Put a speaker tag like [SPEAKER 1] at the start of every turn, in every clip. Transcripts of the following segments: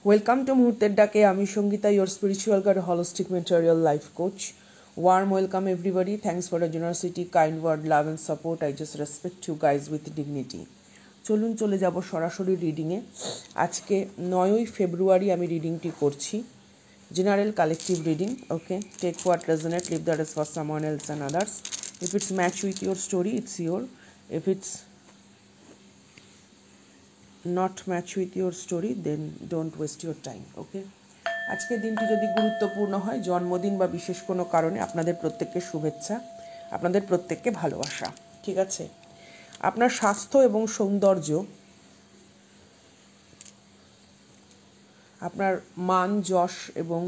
[SPEAKER 1] Welcome to মুহূর্তের ডাকে। আমি Sangeeta, your spiritual guide, holistic material life coach. Warm welcome everybody. Thanks for the generosity, kind word, love and support. I just respect you guys with dignity. চলুন চলে যাব সরাসরি রিডিংয়ে। আজকে 9ই ফেব্রুয়ারি আমি রিডিংটি করছি। General collective reading. Okay, take what resonate, leave that is for someone else and others. If its match with your story, its your. If its not match with your story, then don't waste your time. Okay, আজকের দিনটি যদি গুরুত্বপূর্ণ হয়, জন্মদিন বা বিশেষ কোনো কারণে, আপনাদের প্রত্যেককে শুভেচ্ছা, আপনাদের প্রত্যেককে ভালোবাসা। ঠিক আছে, আপনার স্বাস্থ্য এবং সৌন্দর্য, আপনার মান যশ এবং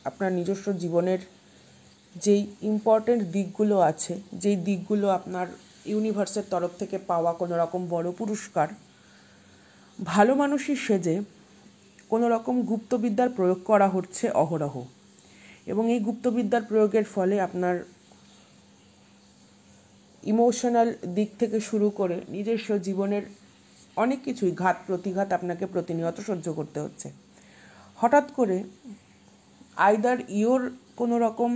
[SPEAKER 1] আপনার নিজস্ব জীবনের যেই ইম্পর্টেন্ট দিকগুলো আছে, যেই দিকগুলো আপনার ইউনিভার্সের তরফ থেকে পাওয়া কোনো রকম বড় পুরস্কার, ভালো মানুষই সেজে কোনো রকম গুপ্তবিদ্যার প্রয়োগ করা হচ্ছে অহরহ। এবং এই গুপ্তবিদ্যার প্রয়োগের ফলে আপনার ইমোশনাল দিক থেকে শুরু করে নিজস্ব জীবনের অনেক কিছুই ঘাত প্রতিঘাত আপনাকে প্রতিনিয়ত সহ্য করতে হচ্ছে। হঠাৎ করে আইদার ইওর কোনো রকম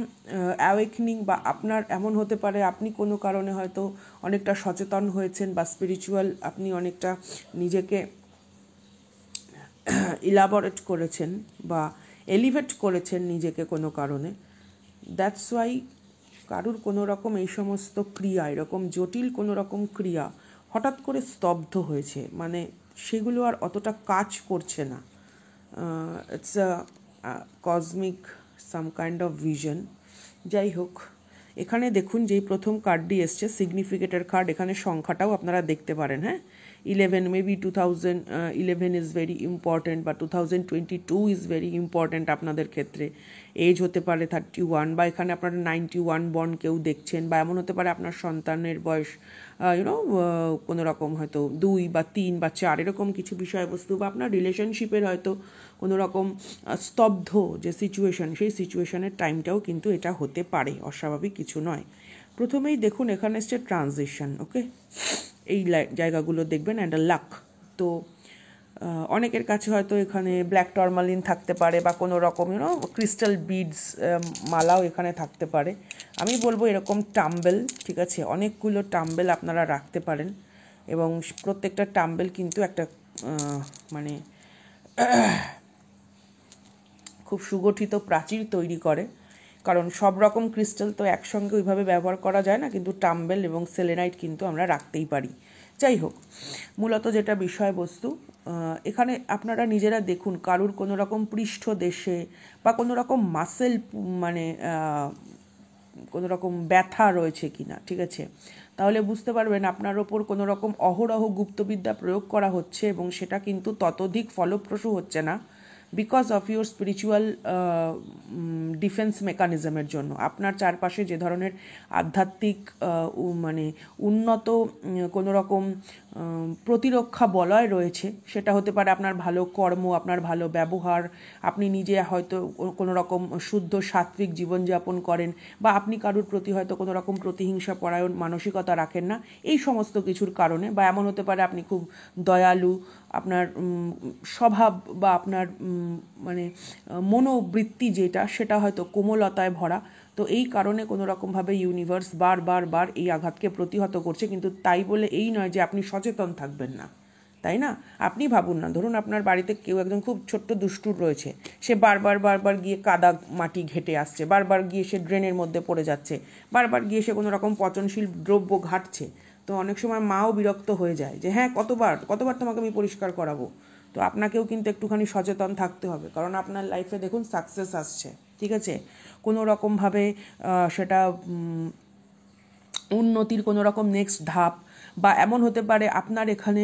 [SPEAKER 1] অ্যাওয়েকনিং, বা আপনার এমন হতে পারে আপনি কোনো কারণে হয়তো অনেকটা সচেতন হয়েছেন, বা স্পিরিচুয়াল আপনি অনেকটা নিজেকে ইলাবোরেট করেছেন বা এলিভেট করেছেন নিজেকে কোনো কারণে। দ্যাটস ওয়াই কারুর কোনো রকম এই সমস্ত ক্রিয়া, এরকম জটিল কোনো রকম ক্রিয়া হঠাৎ করে স্তব্ধ হয়েছে, মানে সেগুলো আর অতটা কাজ করছে না। It's a cosmic some kind of vision. যাই হোক, এখানে দেখুন যেই প্রথম কার্ডটি এসছে সিগনিফিকেটের কার্ড, এখানে সংখ্যাটাও আপনারা দেখতে পারেন। হ্যাঁ, 11, মেবি 2011 ইজ ভেরি ইম্পর্ট্যান্ট, বা 2022 ইজ ভেরি ইম্পর্ট্যান্ট আপনাদের ক্ষেত্রে। এজ হতে পারে 31, বা এখানে আপনারা 91 বর্ন কেউ দেখছেন, বা এমন হতে পারে আপনার সন্তানের বয়স কোনো রকম হয়তো 2 বা 3 বা 4, এরকম কিছু বিষয়বস্তু, বা আপনার রিলেশনশিপের হয়তো কোনো রকম স্তব্ধ যে সিচুয়েশন, সেই সিচুয়েশনের টাইমটাও কিন্তু এটা হতে পারে, অস্বাভাবিক কিছু নয়। প্রথমেই দেখুন এখানে এসছে ট্রানজিশন। ওকে, এই জায়গাগুলো দেখবেন, অ্যান্ড লাক। তো অনেকের কাছে হয়তো এখানে ব্ল্যাক টরমালিন থাকতে পারে, বা কোনো রকম ক্রিস্টাল বিডস মালাও এখানে থাকতে পারে। আমি বলবো এরকম টাম্বেল, ঠিক আছে, অনেকগুলো টাম্বেল আপনারা রাখতে পারেন, এবং প্রত্যেকটা টাম্বেল কিন্তু একটা মানে খুব সুগঠিত প্রাচীর তৈরি করে, কারণ সব রকম ক্রিস্টাল তো একসঙ্গে ওইভাবে ব্যবহার করা যায় না, কিন্তু টাম্বেল এবং সেলেনাইট কিন্তু আমরা রাখতেই পারি। যাই হোক, মূলত যেটা বিষয়বস্তু, এখানে আপনারা নিজেরা দেখুন কারুর কোনো রকম পৃষ্ঠদেশে বা কোনো রকম মাসেল, মানে কোনো রকম ব্যথা রয়েছে কিনা, ঠিক আছে, তাহলে বুঝতে পারবেন আপনার ওপর কোনো রকম অহরহ গুপ্তবিদ্যা প্রয়োগ করা হচ্ছে, এবং সেটা কিন্তু ততোধিক ফলপ্রসূ হচ্ছে না, because of your spiritual defence মেকানিজমের জন্য। আপনার চারপাশে যে ধরনের আধ্যাত্মিক মানে উন্নত কোনো রকম প্রতিরক্ষা বলয় রয়েছে, সেটা হতে পারে আপনার ভালো কর্ম, আপনার ভালো ব্যবহার, আপনি নিজে হয়তো কোনো রকম শুদ্ধ সাত্বিক জীবনযাপন করেন, বা আপনি কারুর প্রতি হয়তো কোনো রকম প্রতিহিংসা পরায়ণ মানসিকতা রাখেন না, এই সমস্ত কিছুর কারণে। বা এমন হতে পারে আপনি খুব দয়ালু, আপনার স্বভাব বা আপনার মানে মনোবৃত্তি যেটা, সেটা হয়তো কোমলতায় ভরা। তো এই কারণে কোনো রকমভাবে ইউনিভার্স বার এই আঘাতকে প্রতিহত করছে, কিন্তু তাই বলে এই নয় যে আপনি সচেতন থাকবেন না, তাই না? আপনি ভাবুন না, ধরুন আপনার বাড়িতে কেউ একজন খুব ছোট্ট দুষ্টুর রয়েছে, সে বারবার গিয়ে কাদা মাটি ঘেটে আসছে, বারবার গিয়ে সে ড্রেনের মধ্যে পড়ে যাচ্ছে, বারবার গিয়ে সে কোনো রকম পচনশীল দ্রব্য ঘাটছে। তো অনেক সময় মাও বিরক্ত হয়ে যায় যে হ্যাঁ, কতবার তোমাকে আমি পরিষ্কার করাবো। তো আপনাকেও কিন্তু একটুখানি সচেতন থাকতে হবে, কারণ আপনার লাইফে দেখুন সাকসেস আসছে, ঠিক আছে, কোনো রকমভাবে সেটা উন্নতির কোনো রকম নেক্সট ধাপ, বা এমন হতে পারে আপনার এখানে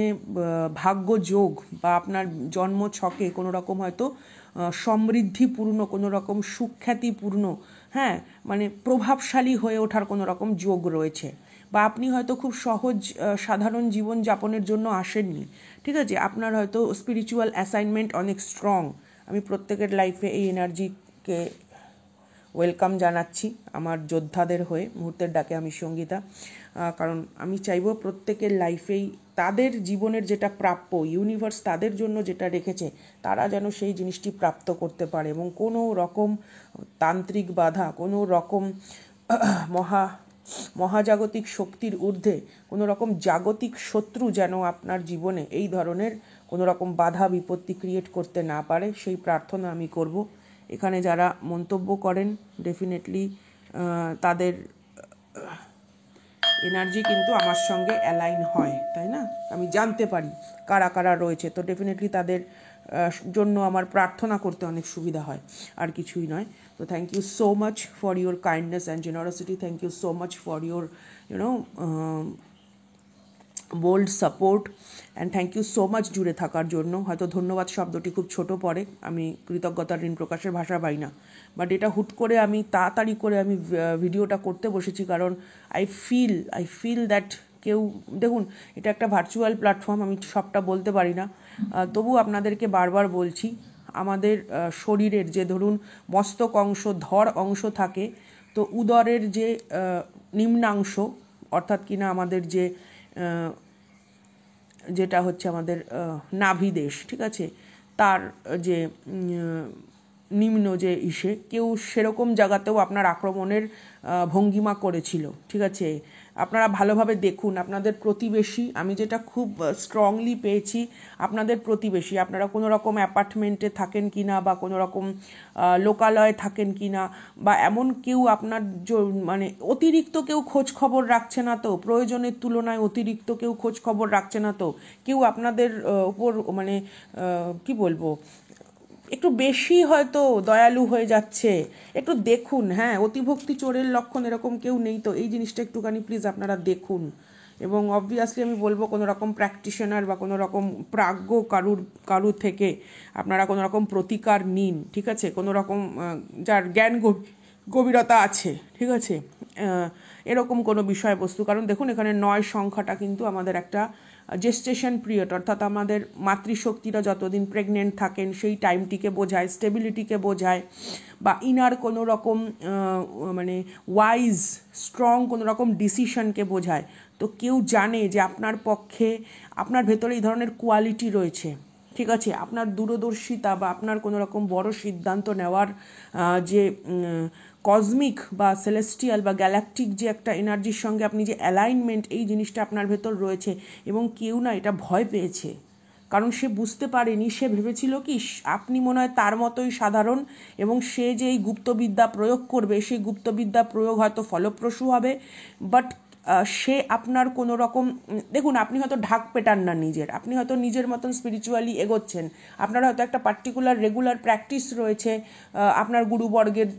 [SPEAKER 1] ভাগ্য যোগ, বা আপনার জন্ম ছকে কোনো রকম হয়তো সমৃদ্ধিপূর্ণ কোনো রকম সুখ্যাতিপূর্ণ, হ্যাঁ, মানে প্রভাবশালী হয়ে ওঠার কোনো রকম যোগ রয়েছে। বা আপনি হয়তো খুব সহজ সাধারণ জীবন যাপনের জন্য আসেননি, ঠিক আছে, আপনার হয়তো স্পিরিচুয়াল অ্যাসাইনমেন্ট অনেক স্ট্রং। আমি প্রত্যেকের লাইফে এই এনার্জিকে ওয়েলকাম জানাচ্ছি আমার যোদ্ধাদের হয়ে। মুহূর্তের ডাকে আমি সঙ্গীতা, কারণ আমি চাইবো প্রত্যেকের লাইফেই তাদের জীবনের যেটা প্রাপ্য, ইউনিভার্স তাদের জন্য যেটা রেখেছে, তারা যেন সেই জিনিসটি প্রাপ্ত করতে পারে এবং কোনো রকম তান্ত্রিক বাধা, কোনো রকম মহাজাগতিক শক্তির ঊর্ধ্বে কোনো রকম জাগতিক শত্রু যেন আপনার জীবনে এই ধরনের কোনো রকম বাধা বিপত্তি ক্রিয়েট করতে না পারে, সেই প্রার্থনা আমি করব। এখানে যারা মন্তব্য করেন ডেফিনেটলি তাদের এনার্জি কিন্তু আমার সঙ্গে অ্যালাইন হয়, তাই না? আমি জানতে পারি কারা কারা রয়েছে, তো ডেফিনেটলি তাদের জন্য আমার প্রার্থনা করতে অনেক সুবিধা হয়, আর কিছুই নয়। তো thank you so much for your kindness and generosity, thank you so much for your bold support and thank you so much জুড়ে থাকার জন্য। হয়তো ধন্যবাদ শব্দটি খুব ছোট পড়ে, আমি কৃতজ্ঞতার ঋণ প্রকাশের ভাষা পাই না, বাট এটা হুট করে আমি তাড়াতাড়ি করে আমি ভিডিওটা করতে বসেছি, কারণ আই ফিল দ্যাট কেউ, দেখুন এটা একটা ভার্চুয়াল প্ল্যাটফর্ম, আমি সবটা বলতে পারি না, তবু আপনাদেরকে বারবার বলছি, আমাদের শরীরের যে ধরুন মস্তক অংশ, ধর অংশ থাকে, তো উদরের যে নিম্নাংশ অর্থাৎ কিনা আমাদের যেটা হচ্ছে আমাদের নাভিদেশ, ঠিক আছে, তার যে নিম্ন যে কেউ সেরকম জায়গাতেও আপনার আক্রমণের ভঙ্গিমা করেছিল, ঠিক আছে। আপনারা ভালোভাবে দেখুন, আপনাদের প্রতিবেশী, আমি যেটা খুব স্ট্রংলি পেয়েছি, আপনাদের প্রতিবেশী, আপনারা কোনো রকম অ্যাপার্টমেন্টে থাকেন কি না, বা কোনো রকম লোকালয়ে থাকেন কি না, বা এমন কেউ আপনার মানে অতিরিক্ত কেউ খোঁজ খবর রাখছে না তো, প্রয়োজনের তুলনায় অতিরিক্ত কেউ খোঁজ খবর রাখছে না তো, কেউ আপনাদের উপর মানে কি বলবো, একটু বেশি হয়তো দয়ালু হয়ে যাচ্ছে, একটু দেখুন। হ্যাঁ, অতিভক্তি চোরের লক্ষণ, এরকম কেউ নেই তো, এই জিনিসটা একটুখানি প্লিজ আপনারা দেখুন। এবং অবভিয়াসলি আমি বলবো কোনো রকম প্র্যাকটিশনার বা কোনো রকম প্রাজ্ঞ কারুর থেকে আপনারা কোনো রকম প্রতিকার নিন, ঠিক আছে, কোনো রকম যার জ্ঞান গভীরতা আছে, ঠিক আছে, এরকম কোনো বিষয়বস্তু। কারণ দেখুন এখানে 9 সংখ্যাটা কিন্তু আমাদের একটা জেস্টেশন পিরিয়ড, অর্থাৎ আমাদের মাতৃশক্তিরা যতদিন প্রেগনেন্ট থাকেন সেই টাইমটিকে বোঝায়, স্টেবিলিটিকে বোঝায়, বা ইনার কোনো রকম মানে ওয়াইজ স্ট্রং কোনো রকম ডিসিশনকে বোঝায়। তো কেউ জানে যে আপনার পক্ষে, আপনার ভেতরে এই ধরনের কোয়ালিটি রয়েছে, ঠিক আছে, আপনার দূরদর্শিতা বা আপনার কোনো রকম বড় সিদ্ধান্ত নেওয়ার যে কসমিক বা সেলেস্টিয়াল বা গ্যালাকটিক যে একটা এনার্জির সঙ্গে আপনি যে অ্যালাইনমেন্ট, এই জিনিসটা আপনার ভেতর রয়েছে। এবং কেউ না এটা ভয় পেয়েছে, কারণ সে বুঝতে পারেনি, সে ভেবেছিল কি আপনি মনে হয় তার মতোই সাধারণ, এবং সে যে এই গুপ্তবিদ্যা প্রয়োগ করবে, সেই গুপ্তবিদ্যা প্রয়োগ হয়তো ফলপ্রসূ হবে, বাট সে আপনার কোনো রকম, দেখুন আপনি হয়তো ঢাক পেটান না নিজের, আপনি হয়তো নিজের মতন স্পিরিচুয়ালি এগোচ্ছেন, আপনার হয়তো একটা পার্টিকুলার রেগুলার প্র্যাকটিস রয়েছে, আপনার গুরুবর্গের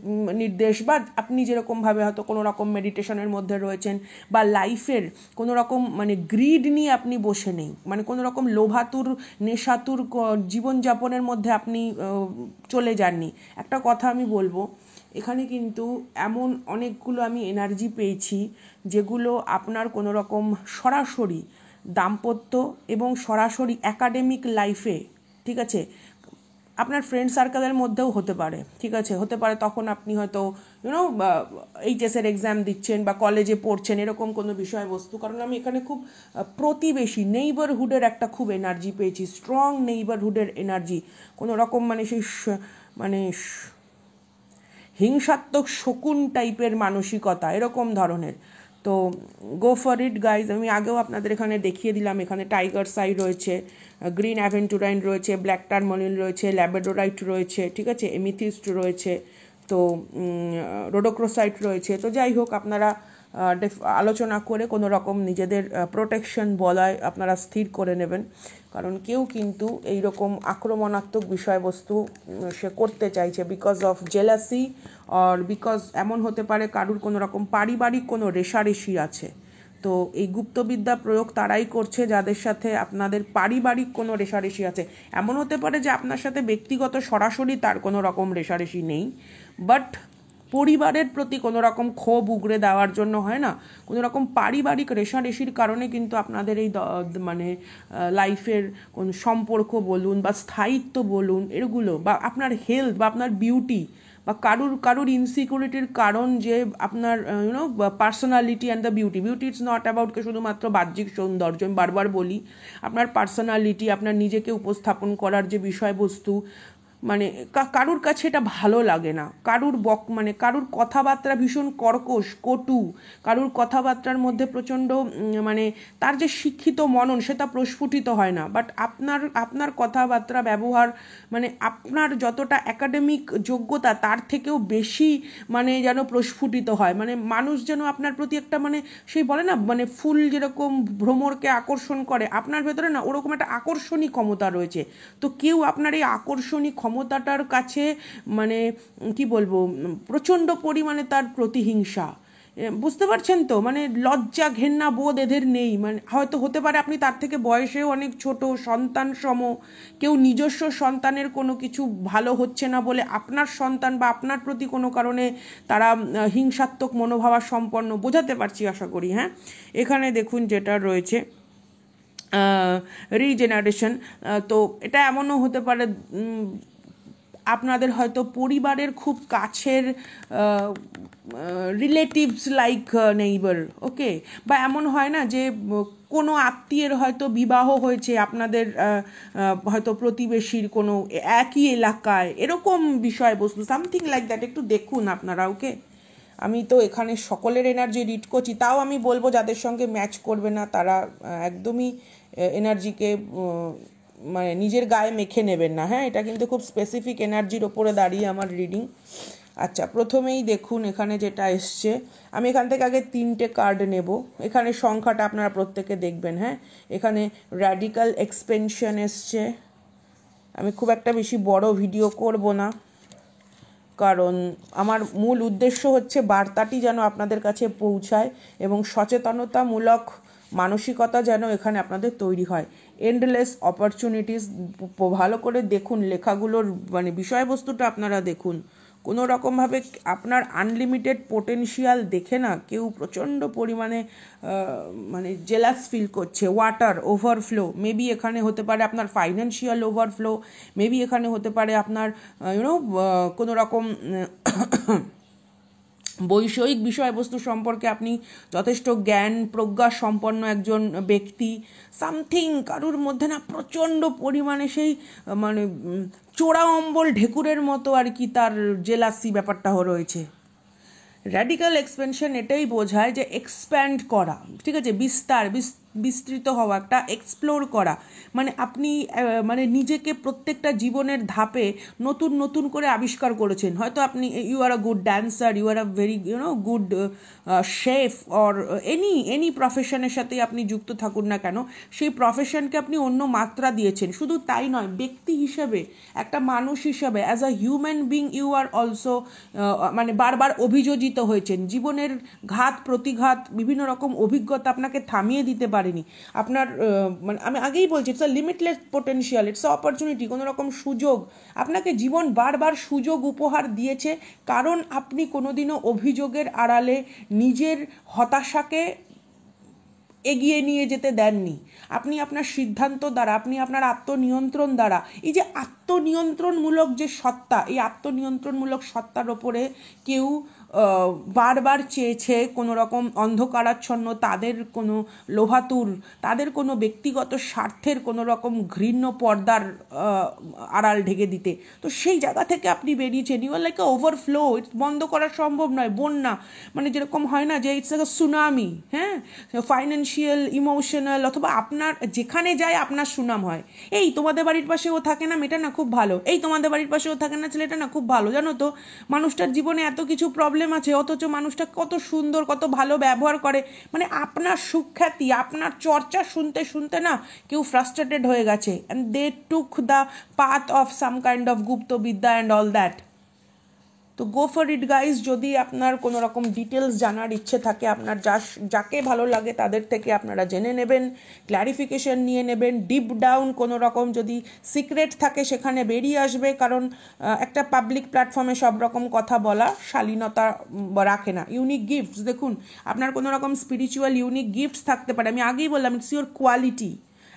[SPEAKER 1] নির্দেশ, বা আপনি যেরকমভাবে হয়তো কোনো রকম মেডিটেশনের মধ্যে রয়েছেন, বা লাইফের কোনো রকম মানে গ্রিড নিয়ে আপনি বসে নেই, মানে কোনো রকম লোভাতুর নেশাতুর জীবনযাপনের মধ্যে আপনি চলে যাননি। একটা কথা আমি বলবো, এখানে কিন্তু এমন অনেকগুলো আমি এনার্জি পেয়েছি যেগুলো আপনার কোনো রকম সরাসরি দাম্পত্য এবং সরাসরি একাডেমিক লাইফে, ঠিক আছে, আপনার ফ্রেন্ড সার্কেলের মধ্যেও হতে পারে, ঠিক আছে, হতে পারে তখন আপনি হয়তো এইচএসের এক্সাম দিচ্ছেন বা কলেজে পড়ছেন, এরকম কোনো বিষয়বস্তু। কারণ আমি এখানে খুব প্রতিবেশী নেইবারহুডের একটা খুব এনার্জি পেয়েছি, স্ট্রং নেইবারহুডের এনার্জি, কোনো রকম মানে সেই মানে হিংসাত্মক শকুন টাইপের মানসিকতা, এরকম ধরনের। তো গো ফর ইট গাইজ। আমি আগেও আপনাদের এখানে দেখিয়ে দিলাম, এখানে টাইগার সাই রয়েছে, গ্রিন অ্যাভেন্টুরাইন রয়েছে, ব্ল্যাক টারমলিন রয়েছে, ল্যাবেডোরাইট রয়েছে, ঠিক আছে, এমিথিস্ট রয়েছে, তো রোডোক্রোসাইট রয়েছে। তো যাই হোক, আপনারা আলোচনা করে কোনো রকম নিজেদের প্রোটেকশন বলয় আপনারা স্থির করে নেবেন, কারণ কেউ কিন্তু এইরকম আক্রমণাত্মক বিষয়বস্তু সে করতে চাইছে because of jealousy, or because এমন হতে পারে কারুর কোনো রকম পারিবারিক কোনো রেষারেষি আছে। তো এই গুপ্তবিদ্যা প্রয়োগ তারাই করছে যাদের সাথে আপনাদের পারিবারিক কোনো রেষারেষি আছে। এমন হতে পারে যে আপনার সাথে ব্যক্তিগত সরাসরি তার কোনো রকম রেষারেষি নেই, বাট পরিবারের প্রতি কোনো রকম ক্ষোভ উগরে দেওয়ার জন্য, হয় না, কোনো রকম পারিবারিক রেষারেষির কারণে কিন্তু আপনাদের এই মানে লাইফের কোন সম্পর্ক বলুন বা স্থায়িত্ব বলুন, এগুলো, বা আপনার হেলথ বা আপনার বিউটি বা বা কারুর ইনসিকিউরিটির কারণ যে আপনার personality and the beauty it's not about শুধুমাত্র বাহ্যিক সৌন্দর্য। আমি বারবার বলি, আপনার পার্সোনালিটি, আপনার নিজেকে উপস্থাপন করার যে বিষয়বস্তু, মানে কারুর কাছে এটা ভালো লাগে না। কারুর কথাবার্তা ভীষণ কর্কশ, কটু, কারুর কথাবার্তার মধ্যে প্রচণ্ড মানে তার যে শিক্ষিত মনন সেটা প্রস্ফুটিত হয় না। বাট আপনার কথাবার্তা ব্যবহার মানে আপনার যতটা একাডেমিক যোগ্যতা তার থেকেও বেশি মানে যেন প্রস্ফুটিত হয়। মানে মানুষ যেন আপনার প্রতি একটা মানে সেই বলে না, মানে ফুল যেরকম ভ্রমরকে আকর্ষণ করে, আপনার ভেতরে না ওরকম একটা আকর্ষণী ক্ষমতা রয়েছে। তো কেউ আপনার এই আকর্ষণী ক্ষমতাটার কাছে মানে কি বলবো, প্রচণ্ড পরিমাণে তার প্রতিহিংসা, বুঝতে পারছেন তো? মানে লজ্জা ঘেন্না বোধ এদের নেই। মানে হয়তো হতে পারে আপনি তার থেকে বয়সেও অনেক ছোট, সন্তান সম, কেউ নিজস্ব সন্তানের কোনো কিছু ভালো হচ্ছে না বলে আপনার সন্তান বা আপনার প্রতি কোনো কারণে তারা হিংসাত্মক মনোভাবা সম্পন্ন, বোঝাতে পারছি আশা করি। হ্যাঁ, এখানে দেখুন যেটা রয়েছে রিজেনারেশন। তো এটা এমনও হতে পারে আপনাদের হয়তো পরিবারের খুব কাছের রিলেটিভস লাইক নেইবার, ওকে, বা এমন হয় না যে কোনো আত্মীয়ের হয়তো বিবাহ হয়েছে আপনাদের হয়তো প্রতিবেশীর কোনো একই এলাকায়, এরকম বিষয়বস্তু, সামথিং লাইক দ্যাট। একটু দেখুন আপনারা, ওকে। আমি তো এখানে সকলের এনার্জি রিড করছি, তাও আমি বলবো যাদের সঙ্গে ম্যাচ করবে না তারা একদমই এনার্জিকে মানে নিজের গায়ে মেখে নেবেন না। হ্যাঁ, এটা কিন্তু খুব স্পেসিফিক এনার্জির ওপরে দাঁড়িয়ে আমার রিডিং। আচ্ছা, প্রথমেই দেখুন এখানে যেটা এসছে, আমি এখান থেকে আগে 3টে কার্ড নেব। এখানে সংখ্যাটা আপনারা প্রত্যেকে দেখবেন। হ্যাঁ, এখানে র্যাডিক্যাল এক্সপেনশন এসছে। আমি খুব একটা বেশি বড় ভিডিও করব না, কারণ আমার মূল উদ্দেশ্য হচ্ছে বার্তাটি যেন আপনাদের কাছে পৌঁছায় এবং সচেতনতামূলক মানসিকতা যেন এখানে আপনাদের তৈরি হয়। এন্ডলেস অপরচুনিটিস, ভালো করে দেখুন লেখাগুলোর মানে বিষয়বস্তুটা আপনারা দেখুন। কোনো রকমভাবে আপনার আনলিমিটেড পোটেনশিয়াল দেখে না কেউ প্রচণ্ড পরিমাণে মানে জেলাস ফিল করছে। ওয়াটার ওভারফ্লো, মেবি এখানে হতে পারে আপনার ফাইন্যান্সিয়াল ওভারফ্লো, মেবি এখানে হতে পারে আপনার কোনো রকম বৈষয়িক বিষয়বস্তু সম্পর্কে আপনি যথেষ্ট জ্ঞান প্রজ্ঞা সম্পন্ন একজন ব্যক্তি। সামথিং কারুর মধ্যে না প্রচণ্ড পরিমাণে সেই মানে চোরা অম্বল ঢেকুরের মতো আর কি তার জেলাসি ব্যাপারটা রয়েছে। র্যাডিক্যাল এক্সপেনশন এটাই বোঝায় যে এক্সপ্যান্ড করা, ঠিক আছে, বিস্তৃত হওয়া, একটা এক্সপ্লোর করা। মানে আপনি মানে নিজেকে প্রত্যেকটা জীবনের ধাপে নতুন নতুন করে আবিষ্কার করেছেন। হয়তো আপনি you are a good dancer, you are a very good chef, or any প্রফেশনের সাথে আপনি যুক্ত থাকুন না কেন, সেই প্রফেশনকে আপনি অন্য মাত্রা দিয়েছেন। শুধু তাই নয়, ব্যক্তি হিসেবে, একটা মানুষ হিসেবে, as a human being you are also মানে বারবার অভিযোজিত হয়েছেন। জীবনের ঘাত প্রতিঘাত, বিভিন্ন রকম অভিজ্ঞতা আপনাকে থামিয়ে দিতে পারেনি। আপনার মানে আমি আগেই বলছি, it's a limitless potential, it's a opportunity, কোনো রকম সুযোগ। আপনাকে জীবন বারবার সুযোগ উপহার দিয়েছে, কারণ আপনি কোনোদিনও অভিযোগের আড়ালে নিজের হতাশাকে এগিয়ে নিয়ে যেতে দেননি। আপনি আপনার সিদ্ধান্ত দ্বারা, আপনি আপনার আত্মনিয়ন্ত্রণ দ্বারা, এই যে আত্মনিয়ন্ত্রণমূলক যে সত্তা, এই আত্মনিয়ন্ত্রণমূলক সত্তার ওপরে কেউ বারবার চেয়েছে কোনো রকম অন্ধকারাচ্ছন্ন তাদের কোনো লোভাতুর, তাদের কোনো ব্যক্তিগত স্বার্থের কোনো রকম ঘৃণ্য পর্দার আড়াল ঢেকে দিতে। তো সেই জায়গা থেকে আপনি বেরিয়েছেন। You are like a overflow, it's বন্ধ করা সম্ভব নয়। বন্যা মানে যেরকম হয় না যে ইটস লাইক আ সুনামি, হ্যাঁ, ফাইন্যান্সিয়াল, ইমোশনাল, অথবা আপনার যেখানে যায় আপনার সুনাম হয়। এই তোমাদের বাড়ির পাশে ও থাকে না, মেয়েটা না খুব ভালো। এই তোমাদের বাড়ির পাশে ও থাকে না, ছেলেটা না খুব ভালো। জানো তো, মানুষটার জীবনে এত কিছু প্রবলেম আছে, অথচ মানুষটা কত সুন্দর, কত ভালো ব্যবহার করে। মানে আপনার সুখ্যাতি, আপনার চর্চা শুনতে শুনতে না কেউ ফ্রাস্ট্রেটেড হয়ে গেছে, and they took the path of some kind of গুপ্ত বিদ্যা অ্যান্ড অল দ্যাট। তো গো ফর ইট গাইজ। যদি আপনার কোনো রকম ডিটেলস জানার ইচ্ছে থাকে, আপনার যাকে ভালো লাগে তাদের থেকে আপনারা জেনে নেবেন, ক্ল্যারিফিকেশন নিয়ে নেবেন। ডিপ ডাউন কোনো রকম যদি সিক্রেট থাকে সেখানে বেরিয়ে আসবে, কারণ একটা পাবলিক প্ল্যাটফর্মে সব রকম কথা বলা শালীনতা রাখে না। ইউনিক গিফটস, দেখুন আপনার কোনো রকম স্পিরিচুয়াল ইউনিক গিফটস থাকতে পারে। আমি আগেই বললাম, it's your quality.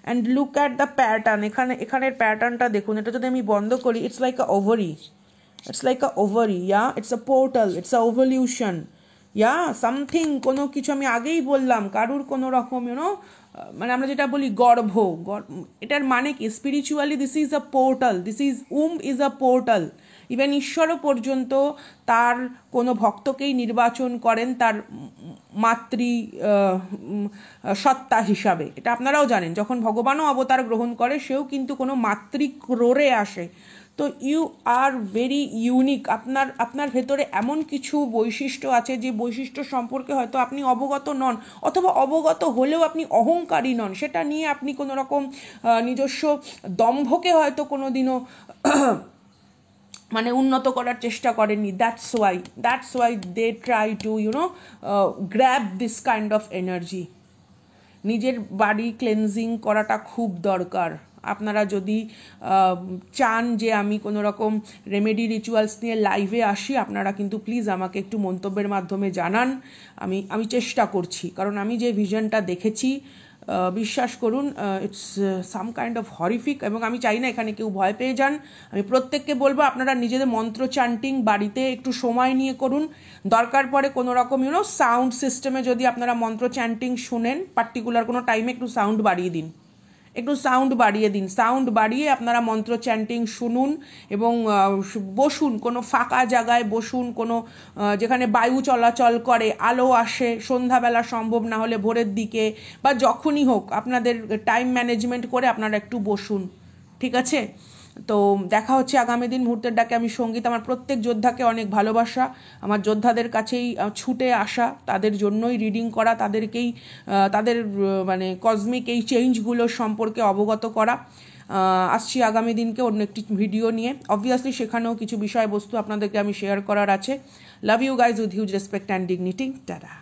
[SPEAKER 1] And look at the pattern, এখানের প্যাটার্নটা দেখুন। এটা যদি আমি বন্ধ করি, it's like a ovary, It's like a ovary, yeah, it's a portal, it's a evolution, yeah, something, কোনো কিছু আমি আগেই বললাম, কারুর কোনো রকম মানে আমরা যেটা বলি গর্ভ, এটার মানে কি spiritually this is a portal, this is is a portal. Even ঈশ্বরও পর্যন্ত তার কোনো ভক্তকেই নির্বাচন করেন তার মাতৃ সত্তা হিসাবে, এটা আপনারাও জানেন। যখন ভগবানও অবতার গ্রহণ করে সেও কিন্তু কোনো মাতৃ ক্রোরে আসে। তো ইউ আর ভেরি ইউনিক, আপনার ভেতরে এমন কিছু বৈশিষ্ট্য আছে যে বৈশিষ্ট্য সম্পর্কে হয়তো আপনি অবগত নন, অথবা অবগত হলেও আপনি অহংকারী নন, সেটা নিয়ে আপনি কোনো রকম নিজস্ব দম্ভকে হয়তো কোনো দিনও মানে উন্নত করার চেষ্টা করেননি। That's why they try to grab this kind of energy. নিজের বাড়ি ক্লেনজিং করাটা খুব দরকার। আপনারা যদি চান যে আমি কোনো রকম রেমেডি রিচুয়ালস নিয়ে লাইভে আসি, আপনারা কিন্তু প্লিজ আমাকে একটু মন্তব্যের মাধ্যমে জানান। আমি চেষ্টা করছি, কারণ আমি যে ভিশনটা দেখেছি বিশ্বাস করুন it's some kind of horrific, এবং আমি চাই না এখানে কেউ ভয় পেয়ে যান। আমি প্রত্যেককে বলবো আপনারা নিজেদের মন্ত্র চ্যান্টিং বাড়িতে একটু সময় নিয়ে করুন। দরকার পড়ে কোনো রকম সাউন্ড সিস্টেমে যদি আপনারা মন্ত্র চ্যান্টিং শুনেন, পার্টিকুলার কোনো টাইমে একটু সাউন্ড বাড়িয়ে দিন, সাউন্ড বাড়িয়ে আপনারা মন্ত্র চ্যান্টিং শুনুন, এবং বসুন কোনো ফাঁকা জায়গায়, বসুন কোনো যেখানে বায়ু চলাচল করে, আলো আসে, সন্ধ্যাবেলা সম্ভব না হলে ভোরের দিকে, বা যখনই হোক আপনাদের টাইম ম্যানেজমেন্ট করে আপনারা একটু বসুন, ঠিক আছে? তো দেখা হচ্ছে আগামী দিন। মুহূর্তের ডাকে আমি সঙ্গীত। আমার প্রত্যেক যোদ্ধাকে অনেক ভালোবাসা, আমার যোদ্ধাদের কাছেই ছুটে আসা, তাদের জন্যই রিডিং করা, তাদেরকেই তাদের মানে কসমিক এই চেঞ্জগুলোর সম্পর্কে অবগত করা। আসছি আগামী দিনকে অন্য একটি ভিডিও নিয়ে, অবভিয়াসলি সেখানেও কিছু বিষয়বস্তু আপনাদেরকে আমি শেয়ার করার আছে। Love you guys with huge respect and dignity. Tata.